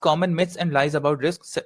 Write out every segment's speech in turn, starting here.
common myths and lies about risk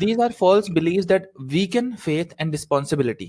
These are false beliefs that weaken faith and responsibility.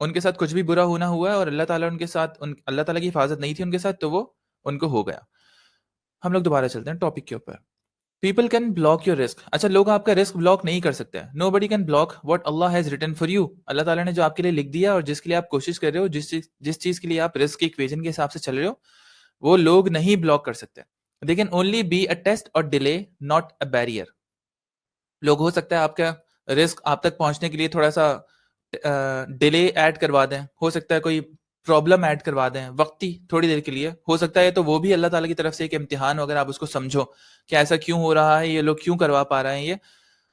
ان کے ساتھ کچھ بھی برا ہونا ہوا ہے اور اللہ تعالیٰ ان کے ساتھ اللہ تعالیٰ کی حفاظت نہیں تھی ان کے ساتھ تو وہ ان کو ہو گیا. ہم لوگ دوبارہ چلتے ہیں ٹاپک کے اوپر. پیپل کین بلاک یور رسک. اچھا لوگ آپ کا رسک بلاک نہیں کر سکتے. Nobody can block what Allah has written for you. اللہ تعالیٰ نے جو آپ کے لیے لکھ دیا اور جس کے لیے آپ کوشش کر رہے ہو, جس چیز کے لیے آپ رسک کی ایکویژن کے حساب سے چل رہے ہو, وہ لوگ نہیں بلاک کر سکتے. They can only be a test or delay, not a barrier. لوگ ہو سکتا ہے آپ کا رسک آپ تک پہنچنے کے لیے تھوڑا سا ڈیلے ایڈ کروا دیں, ہو سکتا ہے کوئی پرابلم ایڈ کروا دیں وقتی تھوڑی دیر کے لیے, ہو سکتا ہے تو وہ بھی اللہ تعالیٰ کی طرف سے ایک امتحان ہو, اگر آپ اس کو سمجھو کہ ایسا کیوں ہو رہا ہے, یہ لوگ کیوں کروا پا رہے ہیں یہ.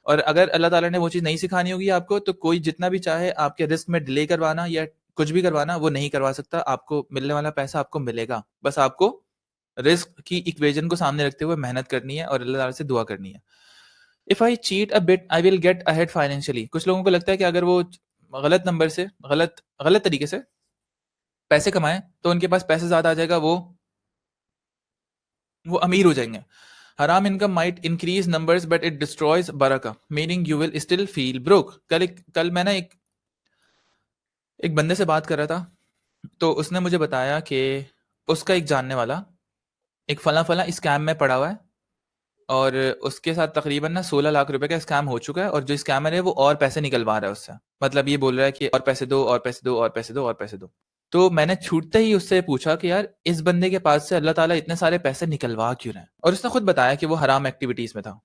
اور اگر اللہ تعالیٰ نے وہ چیز نہیں سکھانی ہوگی آپ کو, تو کوئی جتنا بھی چاہے آپ کے رسک میں ڈیلے کروانا یا کچھ بھی کروانا وہ نہیں کروا سکتا. آپ کو ملنے والا پیسہ آپ کو ملے گا, بس آپ کو رسک کی ایکویژن کو سامنے رکھتے ہوئے محنت کرنی ہے اور اللہ تعالیٰ سے دعا کرنی ہے. If I cheat a bit, I will get ahead financially. کچھ لوگوں کو لگتا ہے کہ اگر وہ غلط نمبر سے غلط طریقے سے پیسے کمائیں تو ان کے پاس پیسے زیادہ آ جائے گا, وہ امیر ہو جائیں گے. حرام income might increase numbers but it destroys برکہ, meaning you will still feel broke. کل میں نا ایک بندے سے بات کر رہا تھا, تو اس نے مجھے بتایا کہ اس کا ایک جاننے والا ایک فلاں اسکیم میں پڑا ہوا ہے, اور اس کے ساتھ تقریباً نا 16 لاکھ روپے کا اسکیم ہو چکا ہے, اور جو اسکیمر ہے وہ اور پیسے نکلوا رہا ہے اس سے. مطلب یہ بول رہا ہے کہ اور پیسے دو اور پیسے دو اور پیسے دو اور پیسے دو. تو میں نے چھوٹتے ہی اس سے پوچھا کہ یار اس بندے کے پاس سے اللہ تعالیٰ اتنے سارے پیسے نکلوا کیوں رہے ہیں, اور اس نے خود بتایا کہ وہ حرام ایکٹیویٹیز میں تھا,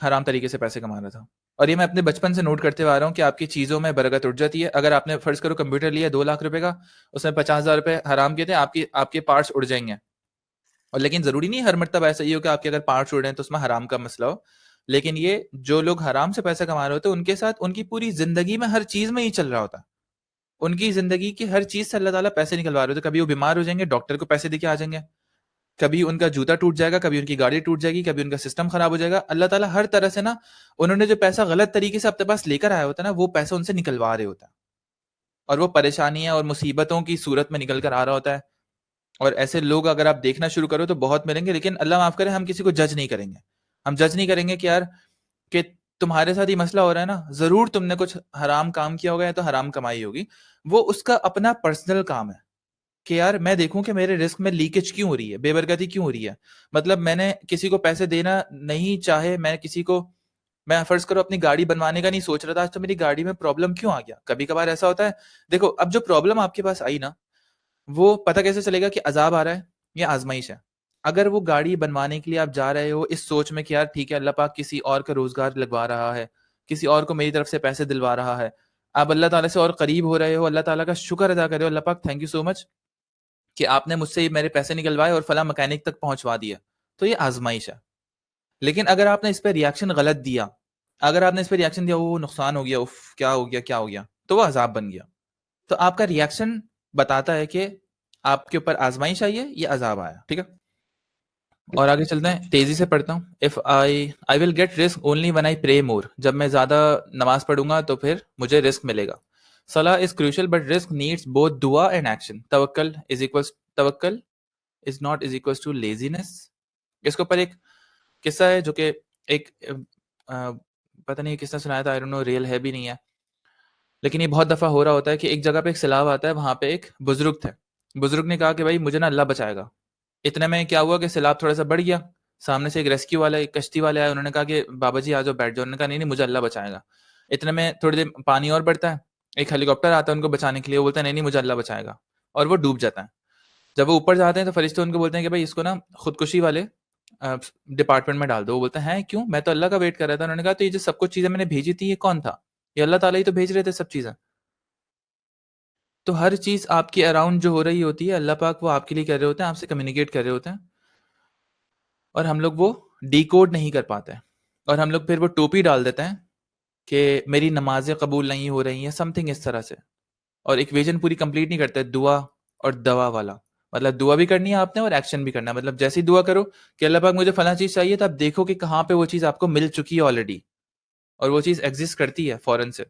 حرام طریقے سے پیسے کما رہا تھا. اور یہ میں اپنے بچپن سے نوٹ کرتے آ رہا ہوں کہ آپ کی چیزوں میں برکت اٹھ جاتی ہے. اگر آپ نے فرض کرو کمپیوٹر لیا 2 لاکھ روپے کا, اس میں 50,000 روپے حرام کیے تھے, آپ کے پارٹس اڑ جائیں گے. اور لیکن ضروری نہیں ہر مرتبہ ایسا ہی ہو کہ آپ کے اگر پارٹس اڑے ہیں تو اس میں حرام کا مسئلہ ہو. لیکن یہ جو لوگ حرام سے پیسہ کما رہے ہوتے ہیں ان کے ساتھ ان کی پوری زندگی میں ہر چیز میں یہ چل رہا ہوتا ہے. ان کی زندگی کی ہر چیز سے اللہ تعالیٰ پیسے نکلوا رہے ہوتے. کبھی وہ بیمار ہو جائیں گے, ڈاکٹر کو پیسے دے کے آ جائیں گے, کبھی ان کا جوتا ٹوٹ جائے گا, کبھی ان کی گاڑی ٹوٹ جائے گی, کبھی ان کا سسٹم خراب ہو جائے گا. اللہ تعالیٰ ہر طرح سے نا انہوں نے جو پیسہ غلط طریقے سے اپنے پاس لے کر آیا ہوتا ہے نا, وہ پیسہ ان سے نکلوا رہے ہوتا ہے, اور وہ پریشانیاں اور مصیبتوں کی صورت میں نکل کر آ رہا ہوتا ہے. اور ایسے لوگ اگر آپ دیکھنا شروع کرو تو بہت ملیں گے. لیکن اللہ معاف کرے, ہم کسی کو جج نہیں کریں گے. ہم جج نہیں کریں گے کہ یار کہ تمہارے ساتھ یہ مسئلہ ہو رہا ہے نا, ضرور تم نے کچھ حرام کام کیا ہوگا یا تو حرام کمائی ہوگی. وہ اس کا اپنا پرسنل کام ہے کہ یار میں دیکھوں کہ میرے رزق میں لیکیج کیوں ہو رہی ہے, بے برکتی کیوں ہو رہی ہے. مطلب میں نے کسی کو پیسے دینا نہیں چاہے, میں فرض کرو اپنی گاڑی بنوانے کا نہیں سوچ رہا تھا, آج تو میری گاڑی میں پرابلم کیوں آ گیا. کبھی کبھار ایسا ہوتا ہے. دیکھو اب جو پرابلم آپ کے پاس آئی نا, وہ پتہ کیسے چلے گا کہ عذاب آ رہا ہے یا آزمائش ہے. اگر وہ گاڑی بنوانے کے لیے آپ جا رہے ہو اس سوچ میں کہ یار ٹھیک ہے اللہ پاک کسی اور کا روزگار لگوا رہا ہے, کسی اور کو میری طرف سے پیسے دلوا رہا ہے, آپ اللہ تعالیٰ سے اور قریب ہو رہے ہو, اللہ تعالیٰ کا شکر ادا کرے ہو, اللہ پاک تھینک یو سو مچ کہ آپ نے مجھ سے میرے پیسے نکلوائے اور فلاں مکینک تک پہنچوا دیا, تو یہ آزمائش ہے. لیکن اگر آپ نے اس پہ ریاکشن غلط دیا, اگر آپ نے اس پہ ریاکشن دیا وہ نقصان ہو گیا, اف کیا ہو گیا, تو وہ عذاب بن گیا. تو آپ کا ریاکشن بتاتا ہے کہ آپ کے اوپر آزمائش آئی ہے, یہ عذاب آیا. ٹھیک ہے, اور آگے چلتے ہیں, تیزی سے پڑھتا ہوں. If I will get risk only when I pray more. جب میں زیادہ نماز پڑھوں گا تو پھر مجھے رسک ملے گا. صلاح از کروشل بٹ رسک نیڈس بوتھ دعا اینڈ ایکشن. توکل is not is equals to laziness. اس کے اوپر ایک قصہ ہے جو کہ ایک پتہ نہیں کس نے سنایا تھا, آئی ڈونٹ نو, ریل ہے بھی نہیں ہے, لیکن یہ بہت دفعہ ہو رہا ہوتا ہے کہ ایک جگہ پہ ایک سیلاب آتا ہے, وہاں پہ ایک بزرگ تھے. بزرگ نے کہا کہ بھائی مجھے نا اللہ بچائے گا. اتنے میں کیا ہوا کہ سیلاب تھوڑا سا بڑھ گیا, سامنے سے ایک ریسکیو والا, ایک کشتی والے آئے, انہوں نے کہا کہ بابا جی آ جاؤ بیٹھ جاؤ. انہوں نے کہا نہیں مجھے اللہ بچائے گا. اتنے میں تھوڑی دیر پانی اور بڑھتا ہے, ایک ہیلی کاپٹر آتا ہے ان کو بچانے کے لیے, وہ بولتا ہے نہیں مجھے اللہ بچائے گا, اور وہ ڈوب جاتا ہے. جب وہ اوپر جاتے ہیں تو فرشتے ان کو بولتے ہیں کہ بھائی اس کو نا خودکشی والے ڈپارٹمنٹ میں ڈال دو. وہ بولتے ہیں کیوں, میں تو اللہ کا ویٹ کر رہا تھا. انہوں نے کہا تو یہ جو سب کچھ چیزیں میں نے بھیجی تھی یہ کون تھا, یہ اللہ تعالیٰ ہی تو بھیج رہے تھے سب چیزیں. تو ہر چیز آپ کے اراؤنڈ جو ہو رہی ہوتی ہے اللہ پاک وہ آپ کے لیے کر رہے ہوتے ہیں, آپ سے کمیونیکیٹ کر رہے ہوتے ہیں, اور ہم لوگ وہ ڈی کوڈ نہیں کر پاتے, اور ہم لوگ پھر وہ ٹوپی ڈال دیتے ہیں کہ میری نمازیں قبول نہیں ہو رہی ہیں, سم تھنگ اس طرح سے, اور ایکویژن پوری کمپلیٹ نہیں کرتے دعا اور دوا والا. مطلب دعا بھی کرنی ہے آپ نے اور ایکشن بھی کرنا ہے. مطلب جیسی دعا کرو کہ اللہ پاک مجھے فلاں چیز چاہیے, تو آپ دیکھو کہ کہاں پہ وہ چیز آپ کو مل چکی ہے آلریڈی, اور وہ چیز ایگزسٹ کرتی ہے فوراً سے,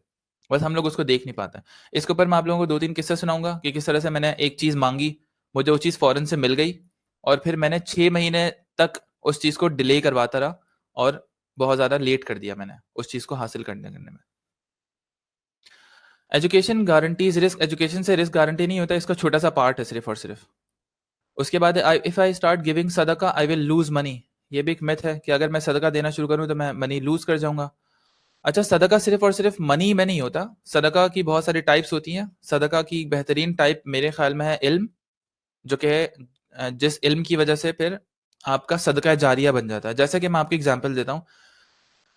بس ہم لوگ اس کو دیکھ نہیں پاتے. اس کے اوپر میں آپ لوگوں کو 2-3 قصے سناؤں گا کہ کس طرح سے میں نے ایک چیز مانگی, مجھے وہ چیز فوراً سے مل گئی, اور پھر میں نے 6 مہینے تک اس چیز کو ڈیلے کرواتا رہا, اور بہت زیادہ لیٹ کر دیا میں نے اس چیز کو حاصل کرنے میں. Education guarantees risk. ایجوکیشن سے رسک گارنٹی نہیں ہوتا, اس کا چھوٹا سا پارٹ ہے صرف اور صرف. اس کے بعد اف آئی اسٹارٹ گیونگ صدقہ آئی ول لوز منی. یہ بھی ایک میتھ ہے کہ اگر میں صدقہ دینا شروع کروں تو میں منی لوز کر جاؤں گا. اچھا, صدقہ صرف اور صرف منی میں نہیں ہوتا, صدقہ کی بہت ساری ٹائپس ہوتی ہیں. صدقہ کی بہترین ٹائپ میرے خیال میں ہے علم, جو کہ جس علم کی وجہ سے پھر آپ کا صدقہ جاریہ بن جاتا ہے. جیسے کہ میں آپ کی اگزامپل دیتا ہوں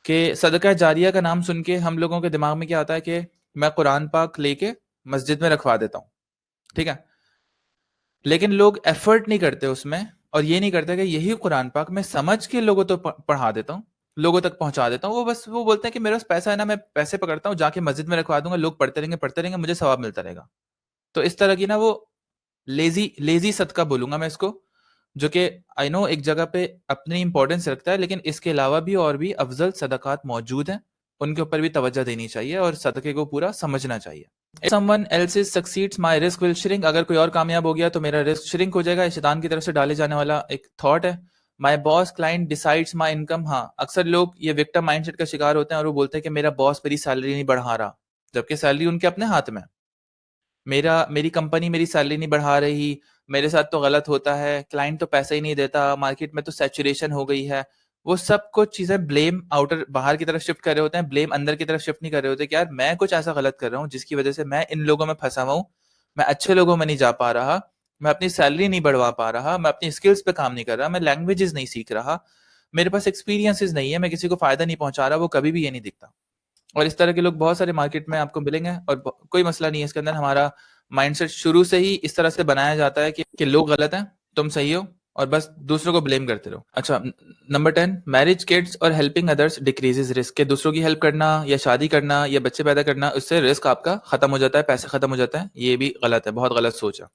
کہ صدقہ جاریہ کا نام سن کے ہم لوگوں کے دماغ میں کیا آتا ہے کہ میں قرآن پاک لے کے مسجد میں رکھوا دیتا ہوں, ٹھیک ہے, لیکن لوگ ایفرٹ نہیں کرتے اس میں, اور یہ نہیں کرتے کہ یہی قرآن پاک میں سمجھ کے لوگوں تو پڑھا دیتا ہوں, لوگوں تک پہنچا دیتا ہوں. وہ بس وہ بولتے ہیں کہ میرے پاس پیسہ ہے نا, میں پیسے پکڑتا ہوں, جا کے مسجد میں رکھوا دوں گا, لوگ پڑھتے رہیں گے, مجھے ثواب ملتا رہے گا. تو اس طرح کی نا وہ لیزی صدقہ بولوں گا میں اس کو, جو کہ آئی نو ایک جگہ پہ اپنی امپورٹنس رکھتا ہے, لیکن اس کے علاوہ بھی اور بھی افضل صدقات موجود ہیں, ان کے اوپر بھی توجہ دینی چاہیے اور صدقے کو پورا سمجھنا چاہیے. someone else succeeds my risk will shrink. اگر کوئی اور کامیاب ہو گیا تو میرا رسک شرنک ہو جائے گا. شیطان کی طرف سے ڈالے جانے والا ایک تھاٹ ہے. my boss client decides my income. ہاں, اکثر لوگ یہ وکٹم مائنڈ سیٹ کا شکار ہوتے ہیں اور وہ بولتے ہیں کہ میرا باس میری سیلری نہیں بڑھا رہا, جبکہ سیلری ان کے اپنے ہاتھ میں. میری کمپنی میری سیلری نہیں بڑھا رہی, میرے ساتھ تو غلط ہوتا ہے, کلائنٹ تو پیسہ ہی نہیں دیتا, مارکیٹ میں تو سیچوریشن ہو گئی ہے. وہ سب کچھ چیزیں بلیم آؤٹر باہر کی طرف شفٹ کر رہے ہوتے ہیں, بلیم اندر کی طرف شفٹ نہیں کر رہے ہوتے کہ یار میں کچھ ایسا غلط کر رہا ہوں جس کی وجہ سے میں ان لوگوں میں پھنسا ہوا ہوں, میں اچھے لوگوں میں نہیں جا پا رہا, میں اپنی سیلری نہیں بڑھوا پا رہا, میں اپنی اسکلس پہ کام نہیں کر رہا, میں لینگویجز نہیں سیکھ رہا, میرے پاس ایکسپیرینسز نہیں ہے, میں کسی کو فائدہ نہیں پہنچا رہا. وہ کبھی بھی یہ نہیں دکھتا. اور اس طرح کے لوگ بہت سارے مارکیٹ میں آپ کو ملیں گے, اور کوئی مسئلہ نہیں ہے اس کے اندر. ہمارا مائنڈ سیٹ شروع سے ہی اس طرح سے بنایا جاتا ہے کہ لوگ غلط ہیں, تم صحیح ہو, اور بس دوسروں کو بلیم کرتے رہو. اچھا, نمبر 10, میرج, کڈس اور ہیلپنگ ادرس ڈیکریزز رسک. کہ دوسروں کی ہیلپ کرنا یا شادی کرنا یا بچے پیدا کرنا, اس سے رسک آپ کا ختم ہو جاتا ہے, پیسے ختم ہو جاتا ہے. یہ بھی غلط ہے, بہت غلط سوچ ہے.